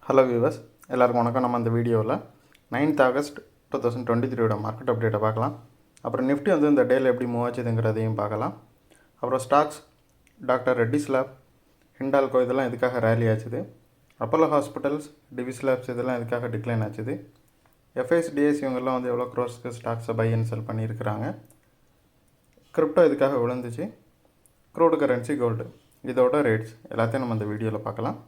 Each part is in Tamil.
ஹலோ வியூவர்ஸ், எல்லாருக்கும் வணக்கம். நம்ம இந்த வீடியோவில் 9th ஆகஸ்ட் 2023 மார்க்கெட் அப்டேட்டை பார்க்கலாம். அப்புறம் நிஃப்டி வந்து இந்த டேயில் எப்படி மூவ் ஆச்சுதுங்கிறதையும் பார்க்கலாம். அப்புறம் stocks, doctor Reddy's lab, Hindalco இதெல்லாம் எதுக்காக ரேலி ஆச்சுது, அப்போலோ ஹாஸ்பிட்டல்ஸ், டிவிஸ் லேப்ஸ் இதெல்லாம் எதுக்காக டிக்ளைன் ஆச்சுது, எஃப்ஐஎஸ்டிஎஸ் இவங்கெல்லாம் வந்து எவ்வளோ க்ரோஸ்க்கு ஸ்டாக்ஸை பை அண்ட் செல் பண்ணியிருக்கிறாங்க, கிரிப்டோ எதுக்காக விழுந்துச்சு, க்ரூடு கரன்சி, கோல்டு இதோட ரேட்ஸ் எல்லாத்தையும் நம்ம இந்த வீடியோவில் பார்க்கலாம்.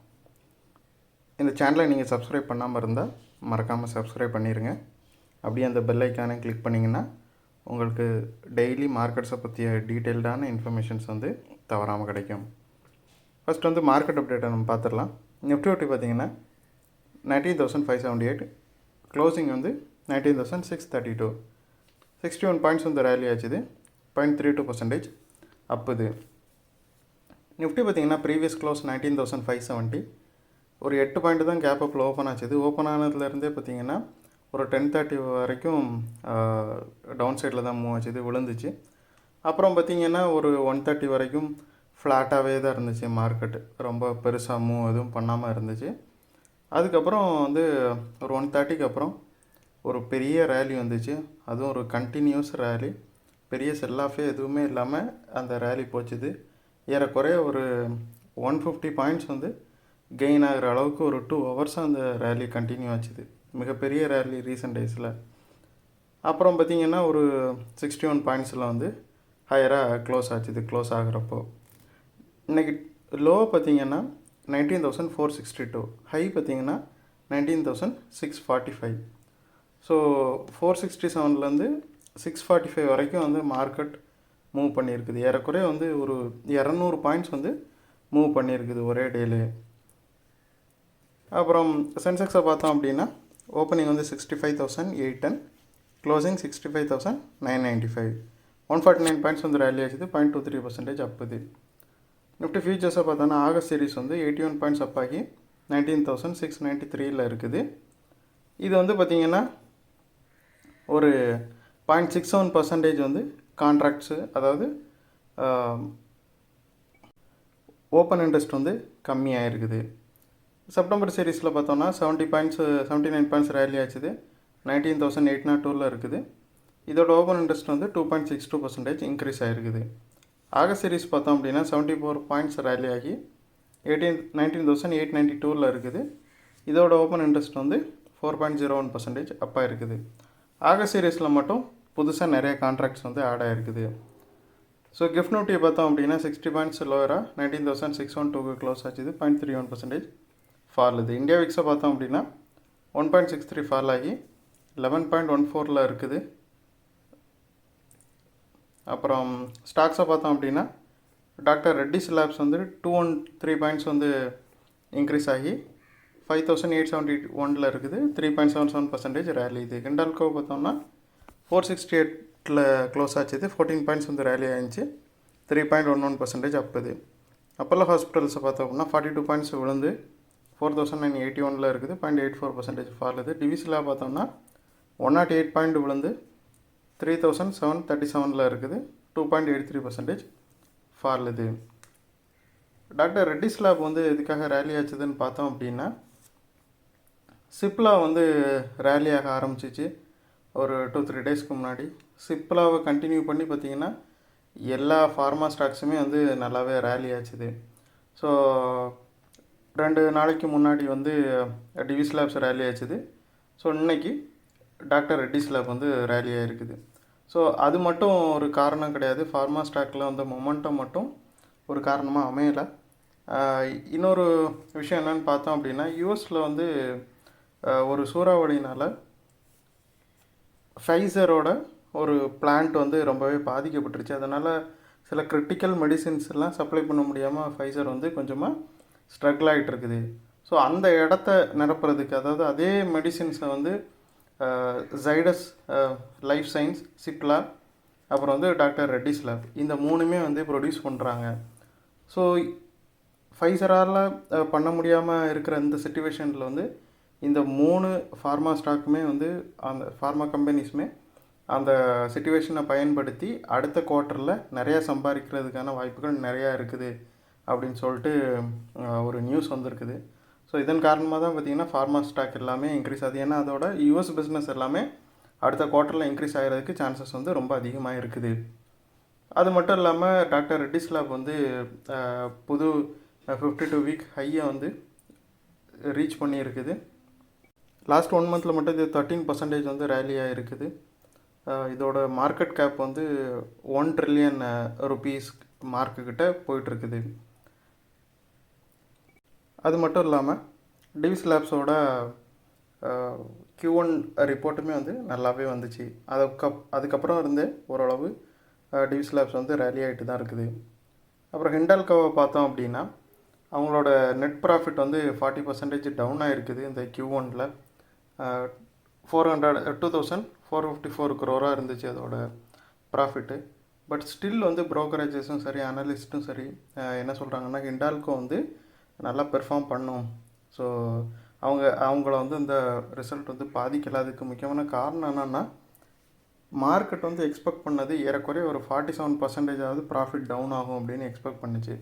இந்த சேனலை நீங்கள் சப்ஸ்கிரைப் பண்ணாமல் இருந்தால் மறக்காமல் சப்ஸ்கிரைப் பண்ணிடுங்க. அப்படியே அந்த பெல் ஐக்கானை கிளிக் பண்ணிங்கன்னா உங்களுக்கு டெய்லி மார்க்கெட்ஸை பற்றிய டீட்டெயில்டான இன்ஃபர்மேஷன்ஸ் வந்து தவறாமல் கிடைக்கும். ஃபஸ்ட் வந்து மார்க்கெட் அப்டேட்டை நம்ம பார்த்துடலாம். நிஃப்டி பார்த்திங்கன்னா 19,578, க்ளோசிங் வந்து 19,632, 61 பாயிண்ட்ஸ் வந்து ரேலி ஆச்சுது, 0.32% அப்புது. நிஃப்டி பார்த்திங்கன்னா ப்ரீவியஸ் க்ளோஸ் 19,570, ஒரு 8 பாயிண்ட் தான் கேப் அப்பில் ஓப்பன் ஆச்சுது. ஓப்பன் ஆனதுலேருந்தே பார்த்திங்கன்னா ஒரு 10:30 வரைக்கும் டவுன் சைடில் தான் மூவ் ஆச்சுது, விழுந்துச்சு. அப்புறம் பார்த்திங்கன்னா ஒரு 1:30 வரைக்கும் ஃப்ளாட்டாகவே தான் இருந்துச்சு மார்க்கெட்டு, ரொம்ப பெருசாக மூவ் எதுவும் பண்ணாமல் இருந்துச்சு. அதுக்கப்புறம் வந்து ஒரு 1:30க்கு அப்புறம் ஒரு பெரிய ரேலி வந்துச்சு, அதுவும் ஒரு கண்டினியூஸ் ரேலி, பெரிய செல் ஆஃபே எதுவுமே இல்லாமல் அந்த ரேலி போச்சுது. ஏறக்குறைய ஒரு 150 பாயிண்ட்ஸ் வந்து கெயின் ஆகிற அளவுக்கு ஒரு 2 ஹவர்ஸாக அந்த ரேலி கண்டினியூ ஆச்சுது, மிகப்பெரிய ரேலி ரீசெண்ட் டேஸில். அப்புறம் பார்த்திங்கன்னா ஒரு 61 பாயிண்ட்ஸில் வந்து ஹையராக க்ளோஸ் ஆச்சுது. க்ளோஸ் ஆகிறப்போ இன்றைக்கி லோ பார்த்திங்கன்னா 19,462, ஹை பார்த்திங்கன்னா 19,645. ஸோ 467லேருந்து 645 வரைக்கும் வந்து மார்க்கெட் மூவ் பண்ணியிருக்குது. ஏறக்குறைய வந்து ஒரு 200 பாயிண்ட்ஸ் வந்து மூவ் பண்ணியிருக்குது ஒரே டேலே. அப்புறம் சென்செக்ஸை பார்த்தோம் அப்படின்னா ஓப்பனிங் வந்து 65,810, க்ளோசிங் 65,995, 149 பாயிண்ட்ஸ் வந்து ரேலி ஆச்சுது, 0.23% அப்புது. நிஃப்டி ஃபியூச்சர்ஸை பார்த்தோன்னா ஆகஸ்ட் சீரிஸ் வந்து 81 பாயிண்ட்ஸ் அப் ஆகி 19,693 இருக்குது. இது வந்து பார்த்திங்கன்னா ஒரு 0.67% வந்து கான்ட்ராக்ட்ஸு, அதாவது ஓப்பன் இன்ட்ரெஸ்ட் வந்து கம்மியாக இருக்குது. செப்டம்பர் சீரீஸில் பார்த்தோன்னா 79 பாயிண்ட்ஸ் ரேலி ஆச்சுது, 19,802 இருக்குது. இதோட ஓப்பன் இன்ட்ரெஸ்ட் வந்து 2.62% இன்க்ரீஸ் ஆகிருக்குது. ஆகஸ்ட் சீரீஸ் பார்த்தோம் அப்படின்னா 74 பாயிண்ட்ஸ் ரேலி ஆகி 19,892 இருக்குது. இதோட ஓப்பன் இன்ட்ரெஸ்ட் வந்து 4.01% அப்பா இருக்குது. ஆகஸ்ட் சீரீஸில் மட்டும் புதுசாக நிறைய கான்ட்ராக்ட்ஸ் வந்து ஆட் ஆகிருக்குது. ஸோ கிஃப்ட் நிஃப்டியை பார்த்தோம் அப்படின்னா 60 பாயிண்ட்ஸ் லோவராக 19,612 க்ளோஸ் ஆச்சுது, 0.31% ஃபால். இது இந்தியா விக்ஸை பார்த்தோம் அப்படின்னா 1.63 ஃபால் ஆகி 11.14 இருக்குது. அப்புறம் ஸ்டாக்ஸை பார்த்தோம் அப்படின்னா டாக்டர் ரெட்டிஸ் லேப்ஸ் வந்து 213 பாயிண்ட்ஸ் வந்து இன்க்ரீஸ் ஆகி 5,871 இருக்குது, 3.77% ரேலி. இது ஹிண்டால்கோ பார்த்தோம்னா 468 க்ளோஸ் ஆச்சுது, 14 பாயிண்ட்ஸ் வந்து ரேலி ஆகிடுச்சு, 3.11% அப்புது. அப்போலோ ஹாஸ்பிட்டல்ஸை பார்த்தோம் அப்படின்னா 42 பாயிண்ட்ஸ் விழுந்து 4,981 இருக்குது, 0.84% ஃபால். இது டிவிஸில் பார்த்தோம்னா 108 பாயிண்ட் விழுந்து 3,737 இருக்குது, 2.83% ஃபால். இது டாக்டர் ரெட்டிஸ் லேப் வந்து எதுக்காக ரேலி ஆச்சுதுன்னு பார்த்தோம் அப்படின்னா சிப்லா வந்து ரேலியாக ஆரம்பிச்சிச்சு ஒரு 2-3 டேஸ்க்கு முன்னாடி. சிப்லாவை கண்டினியூ பண்ணி பார்த்திங்கன்னா எல்லா ஃபார்மா ஸ்டாக்ஸுமே வந்து நல்லாவே ரேலி ஆச்சுது. ஸோ 2 நாளைக்கு முன்னாடி வந்து டிவிஸ் லேப்ஸ் ரேலி ஆச்சுது. ஸோ இன்றைக்கி டாக்டர் ரெட்டிஸ் லேப் வந்து ரேலி ஆகிருக்குது. ஸோ அது மட்டும் ஒரு காரணம் கிடையாது, ஃபார்மா ஸ்டாக்கில் வந்து மொமெண்டம் மட்டும் ஒரு காரணமாக அமையலை. இன்னொரு விஷயம் என்னென்னு பார்த்தோம் அப்படின்னா யூஎஸில் வந்து ஒரு சூறாவளினால் ஃபைசரோட ஒரு பிளான்ட் வந்து ரொம்பவே பாதிக்கப்பட்டுருச்சு. அதனால் சில கிரிட்டிக்கல் மெடிசின்ஸ் எல்லாம் சப்ளை பண்ண முடியாமல் ஃபைசர் வந்து கொஞ்சமாக ஸ்ட்ரகிள் ஆகிட்டு இருக்குது. ஸோ அந்த இடத்த நிரப்புறதுக்கு, அதாவது அதே மெடிசின்ஸை வந்து ஜைடஸ் லைஃப் சயின்ஸ், சிப்லா, அப்புறம் வந்து டாக்டர் ரெட்டிஸ் லேப், இந்த 3மே வந்து ப்ரொடியூஸ் பண்ணுறாங்க. ஸோ ஃபைசரால் பண்ண முடியாமல் இருக்கிற இந்த சிச்சுவேஷனில் வந்து இந்த 3 ஃபார்மா ஸ்டாக்குமே வந்து அந்த ஃபார்மா கம்பெனிஸுமே அந்த சிச்சுவேஷனை பயன்படுத்தி அடுத்த குவார்ட்டரில் நிறையா சம்பாதிக்கிறதுக்கான வாய்ப்புகள் நிறையா இருக்குது அப்படின்னு சொல்லிட்டு ஒரு நியூஸ் வந்திருக்குது. ஸோ இதன் காரணமாக தான் பார்த்திங்கன்னா ஃபார்மா ஸ்டாக் எல்லாமே இன்க்ரீஸ் ஆகுது. ஏன்னா அதோட யூஎஸ் பிஸ்னஸ் எல்லாமே அடுத்த குவார்ட்டரில் இன்க்ரீஸ் ஆகிறதுக்கு சான்சஸ் வந்து ரொம்ப அதிகமாக இருக்குது. அது மட்டும் இல்லாமல் டாக்டர் ரெட்டிஸ் லேப் வந்து புது 52 வீக் ஹையை வந்து ரீச் பண்ணியிருக்குது. லாஸ்ட் 1 மந்தில் மட்டும் இது 13% வந்து ரேலியாக இருக்குது. இதோட மார்க்கெட் கேப் வந்து 1 ட்ரில்லியன் ருபீஸ் மார்க்குக்கிட்ட போயிட்டுருக்குது. அது மட்டும் இல்லாமல் டிவிஸ் லேப்ஸோட Q1 ரிப்போர்ட்டுமே வந்து நல்லாவே வந்துச்சு. அதுக்கப்புறம் இருந்து ஓரளவு டிவிஸ் லேப்ஸ் வந்து ரேலி ஆகிட்டு தான் இருக்குது. அப்புறம் ஹிண்டால்கோவை பார்த்தோம் அப்படின்னா அவங்களோட நெட் ப்ராஃபிட் வந்து 40% டவுன் ஆகிருக்குது இந்த Q1ல். 2454 crore இருந்துச்சு அதோட ப்ராஃபிட்டு. பட் ஸ்டில் வந்து ப்ரோக்கரேஜஸும் சரி அனலிஸ்ட்டும் சரி என்ன சொல்கிறாங்கன்னா ஹிண்டால்கோ வந்து நல்லா பெர்ஃபார்ம் பண்ணும். ஸோ அவங்கள வந்து இந்த ரிசல்ட் வந்து பாதிக்கல. அதுக்கு முக்கியமான காரணம் என்னென்னா மார்க்கெட் வந்து எக்ஸ்பெக்ட் பண்ணது ஏறக்குறைய ஒரு 47% ப்ராஃபிட் டவுன் ஆகும் அப்படின்னு எக்ஸ்பெக்ட் பண்ணிச்சு.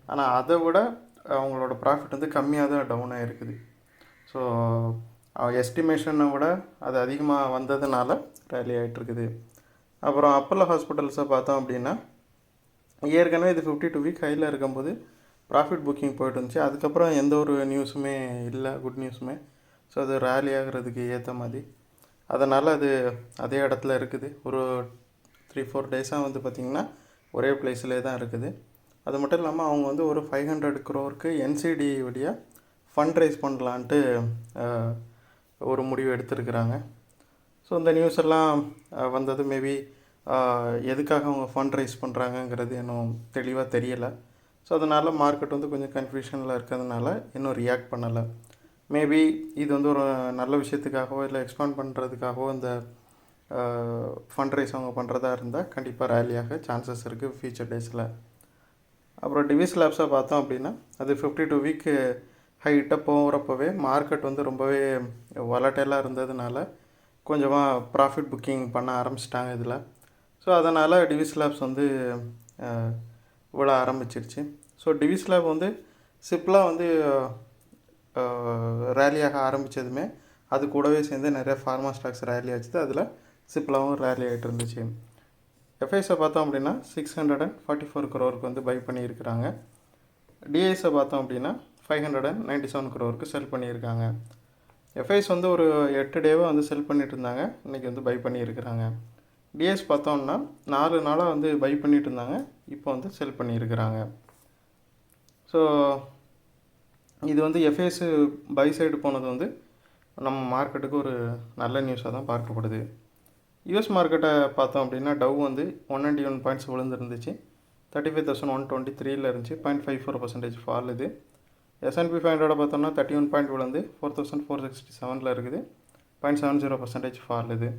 ஆனால் அதை விட அவங்களோட ப்ராஃபிட் வந்து கம்மியாக தான் டவுன் ஆகிருக்குது. ஸோ எஸ்டிமேஷனை விட அது அதிகமாக வந்ததுனால ரேலி ஆகிட்டுருக்குது. அப்புறம் அப்போலோ ஹாஸ்பிட்டல்ஸை பார்த்தோம் அப்படின்னா ஏற்கனவே இது 52 வீக் ஹையில் இருக்கும்போது ப்ராஃபிட் புக்கிங் போய்ட்டு இருந்துச்சு. அதுக்கப்புறம் எந்த ஒரு நியூஸுமே இல்லை, குட் நியூஸுமே. ஸோ அது ரேலி ஆகிறதுக்கு ஏற்ற மாதிரி அதனால் அது அதே இடத்துல இருக்குது. ஒரு 3-4 டேஸாக வந்து பார்த்திங்கன்னா ஒரே பிளேஸ்லேயே தான் இருக்குது. அது மட்டும் இல்லாமல் அவங்க வந்து ஒரு 500 crore என்சிடி வழியாக ஃபண்ட் ரைஸ் பண்ணலான்ட்டு ஒரு முடிவு எடுத்திருக்கிறாங்க. ஸோ இந்த நியூஸ் எல்லாம் வந்தது மேபி எதுக்காக அவங்க ஃபண்ட் ரைஸ் பண்ணுறாங்கங்கிறது இன்னும் தெளிவாக தெரியலை. ஸோ அதனால் மார்க்கெட் வந்து கொஞ்சம் கன்ஃபியூஷனில் இருக்கிறதுனால இன்னும் ரியாக்ட் பண்ணலை. மேபி இது வந்து ஒரு நல்ல விஷயத்துக்காகவோ இல்லை எக்ஸ்பாண்ட் பண்ணுறதுக்காகவோ இந்த ஃபண்ட் ரைஸ் அவங்க பண்ணுறதா இருந்தால் கண்டிப்பாக ரேலியாக சான்சஸ் இருக்குது ஃபியூச்சர் டேஸில். அப்புறம் டிவிஸ் லேப்ஸை பார்த்தோம் அப்படின்னா அது 52 வீக் ஹைட்ட போகிறப்பவே மார்க்கெட் வந்து ரொம்பவே வாலட்டைலாக இருந்ததுனால கொஞ்சமாக ப்ராஃபிட் புக்கிங் பண்ண ஆரம்பிச்சிட்டாங்க இதில். ஸோ அதனால் டிவிஸ் லேப்ஸ் வந்து விழ ஆரம்பிச்சிருச்சு. ஸோ டிவிஸ் லேப் வந்து சிப்லாக வந்து ரேலியாக ஆரம்பித்ததுமே அது கூடவே சேர்ந்து நிறைய ஃபார்மா ஸ்டாக்ஸ் ரேலி ஆச்சுது. அதில் சிப்லாவும் ரேலி ஆகிட்டு இருந்துச்சு. எஃப்ஐஸை பார்த்தோம் அப்படின்னா 644 crore வந்து பை பண்ணியிருக்கிறாங்க. டிஐஸை பார்த்தோம் அப்படின்னா 597 crore செல் பண்ணியிருக்காங்க. எஃப்ஐஸ் வந்து ஒரு 8 டேவாக வந்து செல் பண்ணிட்டு இருந்தாங்க, இன்றைக்கி வந்து பை பண்ணியிருக்கிறாங்க. டிஎஸ் பார்த்தோம்னா 4 நாளாக வந்து பை பண்ணிட்டு இருந்தாங்க, இப்போ வந்து செல் பண்ணியிருக்கிறாங்க. ஸோ இது வந்து எஃப்ஐஸ் பை சைடு போனது வந்து நம்ம மார்க்கெட்டுக்கு ஒரு நல்ல நியூஸாக தான் பார்க்கப்படுது. யூஎஸ் மார்க்கெட்டை பார்த்தோம் அப்படின்னா டவ் வந்து 191 பாயிண்ட்ஸ் விழுந்துருந்துச்சு. 35,123 இருந்துச்சு. 0.54% ஃபால். இது S&P 500 பார்த்தோம்னா 31 பாயிண்ட் விழுந்து 4,467 இருக்குது. 0.70% ஃபால். இது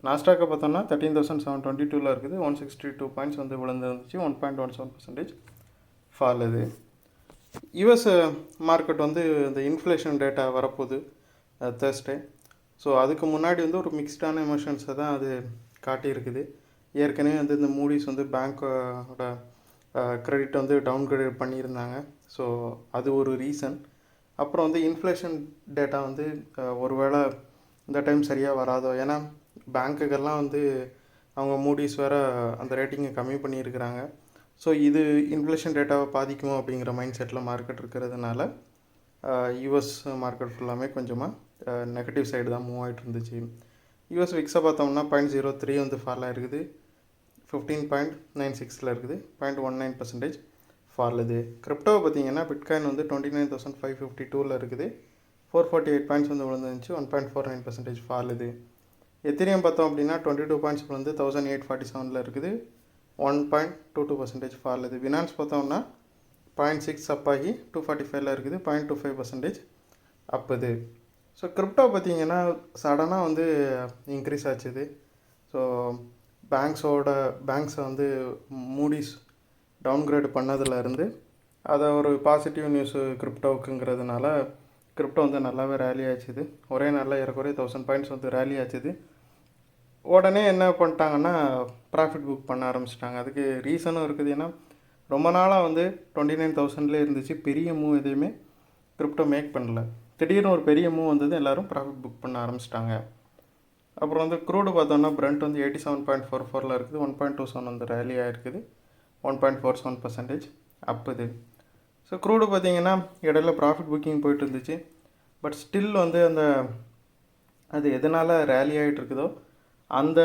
நாஸ்டாக்கை பார்த்தோம்னா 13,722 இருக்குது. 162 பாயிண்ட்ஸ் வந்து விழுந்துருந்துச்சு. 1.17% ஃபால். இது யூஎஸ் மார்க்கெட் வந்து இந்த இன்ஃப்ளேஷன் டேட்டா வரப்போகுது தேர்ஸ்டே. ஸோ அதுக்கு முன்னாடி வந்து ஒரு மிக்ஸ்டான எமோஷன்ஸை தான் அது காட்டியிருக்குது. ஏற்கனவே வந்து இந்த மூடிஸ் வந்து பேங்க்கோட கிரெடிட் வந்து டவுன்கிரேட் பண்ணியிருந்தாங்க. ஸோ அது ஒரு ரீசன். அப்புறம் வந்து இன்ஃப்ளேஷன் டேட்டா வந்து ஒருவேளை இந்த டைம் சரியாக வராதோ, ஏன்னா பேங்க்குகள்லாம் வந்து அவங்க மூடிஸ் வேறு அந்த ரேட்டிங்கை கம்மி பண்ணியிருக்கிறாங்க. ஸோ இது இன்ஃப்ளேஷன் டேட்டாவை பாதிக்குமோ அப்படிங்கிற மைண்ட் செட்டில் மார்க்கெட் இருக்கிறதுனால யூஎஸ் மார்க்கெட் ஃபுல்லாமே கொஞ்சமாக நெகட்டிவ் சைடு தான் மூவ் ஆகிட்டு இருந்துச்சு. யூஎஸ் விக்ஸை பார்த்தோம்னா 0.03 வந்து ஃபால் ஆகிருக்குது. 15.96 இருக்குது. 0.19% ஃபால். இது கிரிப்டோவை பார்த்தீங்கன்னா பிட்காயின் வந்து 29,552 இருக்குது. 448 பாயிண்ட்ஸ் வந்து விழுந்துருந்துச்சு. 1.49% ஃபால். இது எத்திரியம் பார்த்தோம் அப்படின்னா 22 பாயிண்ட்ஸ் வந்து 1847 இருக்குது. 1.22% ஃபால். இது வினான்ஸ் பார்த்தோம்னா 0.6 அப் ஆகி 245 இருக்குது. 0.25% அப். இது ஸோ கிரிப்டோ பார்த்தீங்கன்னா சடனாக வந்து இன்க்ரீஸ் ஆச்சுது. ஸோ பேங்க்ஸை வந்து மூடிஸ் டவுன்கிரேட் பண்ணதுலேருந்து அதை ஒரு பாசிட்டிவ் நியூஸு கிரிப்டோவுக்குங்கிறதுனால கிரிப்டோ வந்து நல்லாவே ரேலி ஆச்சுது. ஒரே நாளில் ஏறக்குறைய 1000 பாயிண்ட்ஸ் வந்து ரேலி ஆச்சுது. உடனே என்ன பண்ணிட்டாங்கன்னா ப்ராஃபிட் புக் பண்ண ஆரம்பிச்சிட்டாங்க. அதுக்கு ரீசனும் இருக்குது. ஏன்னா ரொம்ப நாளாக வந்து 29,000 இருந்துச்சு. பெரிய மூவ் எதையுமே கிரிப்டோ மேக் பண்ணல. திடீர்னு ஒரு பெரிய மூவ் வந்தது, எல்லோரும் ப்ராஃபிட் புக் பண்ண ஆரம்பிச்சிட்டாங்க. அப்புறம் வந்து க்ரூடு பார்த்தோன்னா பிரண்ட் வந்து 87.44 இருக்குது. 1.27 வந்து ரேலி ஆகிருக்குது. 1.47% அப்புது. ஸோ க்ரூடு பார்த்தீங்கன்னா இடையில ப்ராஃபிட் புக்கிங் போயிட்டு இருந்துச்சு. பட் ஸ்டில் வந்து அது எதனால் ரேலி ஆகிட்டு இருக்குதோ அந்த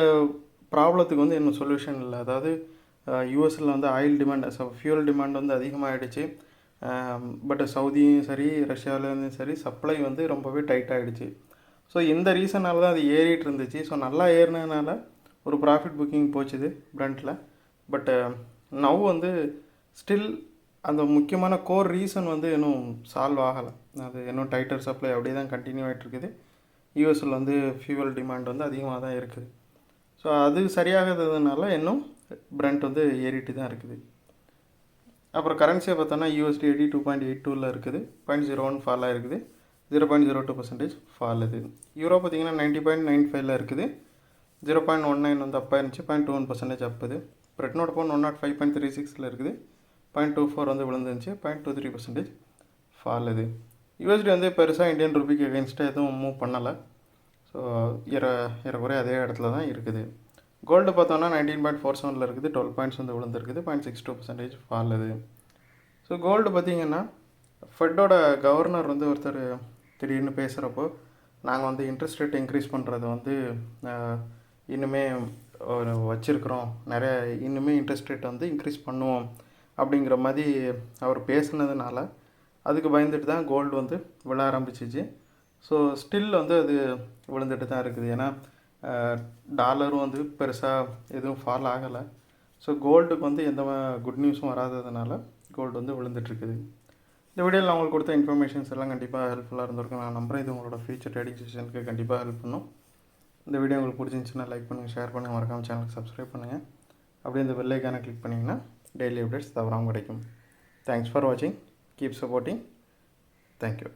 ப்ராப்ளத்துக்கு வந்து இன்னும் சொல்யூஷன் இல்லை. அதாவது யூஎஸில் வந்து ஆயில் டிமாண்ட், ஃபியூல் டிமாண்ட் வந்து அதிகமாகிடுச்சு. பட் சவுதியும் சரி ரஷ்யாவிலேருந்து சரி சப்ளை வந்து ரொம்பவே டைட் ஆகிடுச்சு. ஸோ இந்த ரீசனால் தான் அது ஏறிட்டு இருந்துச்சு. ஸோ நல்லா ஏறினதுனால ஒரு ப்ராஃபிட் புக்கிங் போச்சுது பிரண்ட்டில். பட் நவ் வந்து ஸ்டில் அந்த முக்கியமான கோர் ரீசன் வந்து இன்னும் சால்வ் ஆகலை. அது இன்னும் டைட்டர் சப்ளை அப்படியே தான் கண்டினியூ ஆகிட்டு இருக்குது. யூஎஸில் வந்து ஃபியூவல் டிமாண்ட் வந்து அதிகமாக தான் இருக்குது. ஸோ அது சரியாகிறதுனால இன்னும் பிரண்ட் வந்து ஏறிட்டு தான் இருக்குது. அப்புறம் கரன்சியை பார்த்தோன்னா USD 82.82 இருக்குது. 0.01 ஃபால் ஆகிருக்குது. 0.02% ஃபால். இது யூரோ பார்த்திங்கன்னா 90.95 இருக்குது. 0.19 வந்து அப்போ இருந்துச்சு. 0.21% அப்புது. பிரெட்னோட பவுன் 105.36 இருக்குது. 0.24 வந்து விழுந்துருந்துச்சு. 0.23% ஃபால். இது USD வந்து பெருசாக இந்தியன் ருபிக்கு அகேன்ஸ்டாக எதுவும் மூவ் பண்ணலை. ஸோ ஏறக்குறைய அதே இடத்துல தான் இருக்குது. கோல்டு பார்த்தோன்னா 19.47 இருக்குது. 12 பாயிண்ட்ஸ் வந்து விழுந்துருக்குது. 0.62% ஃபால். இது ஸோ கோல்டு பார்த்திங்கன்னா ஃபெட்டோட கவர்னர் வந்து ஒருத்தர் திடீர்னு பேசுகிறப்போ நாங்கள் வந்து இன்ட்ரெஸ்ட் ரேட் இன்க்ரீஸ் பண்ணுறது வந்து இன்னுமே வச்சுருக்குறோம், நிறைய இன்னுமே இன்ட்ரெஸ்ட் ரேட் வந்து இன்க்ரீஸ் பண்ணுவோம் அப்படிங்கிற மாதிரி அவர் பேசுனதுனால அதுக்கு பயந்துட்டு தான் கோல்டு வந்து விழ ஆரம்பிச்சிச்சு. ஸோ ஸ்டில் வந்து அது விழுந்துட்டு தான் இருக்குது. ஏன்னா டாலரும் வந்து பெருசாக எதுவும் ஃபால் ஆகலை. ஸோ கோல்டுக்கு வந்து எந்த குட் நியூஸும் வராததுனால கோல்டு வந்து விழுந்துட்டுருக்குது. இந்த வீடியோவில் நான் உங்களுக்கு கொடுத்த இன்ஃபர்மேஷன்ஸ் எல்லாம் கண்டிப்பாக ஹெல்ப்ஃபுல்லாக இருந்திருக்கும். நான் நம்புறேன் இது உங்களோட ஃபியூச்சர் ட்ரேடிங் செஷனுக்கு கண்டிப்பாக ஹெல்ப் பண்ணும். இந்த வீடியோ உங்களுக்கு பிடிச்சிருந்துச்சுன்னா லைக் பண்ணுங்கள், ஷேர் பண்ணுங்கள், மறக்காமல் சேனலுக்கு சப்ஸ்கிரைப் பண்ணுங்கள். அப்படியே இந்த பெல் ஐக்கானை கிளிக் பண்ணிங்கன்னா டெய்லி அப்டேட்ஸ் தவறாமல் கிடைக்கும். தேங்க்ஸ் ஃபார் வாட்சிங். Keep supporting. தேங்க்யூ.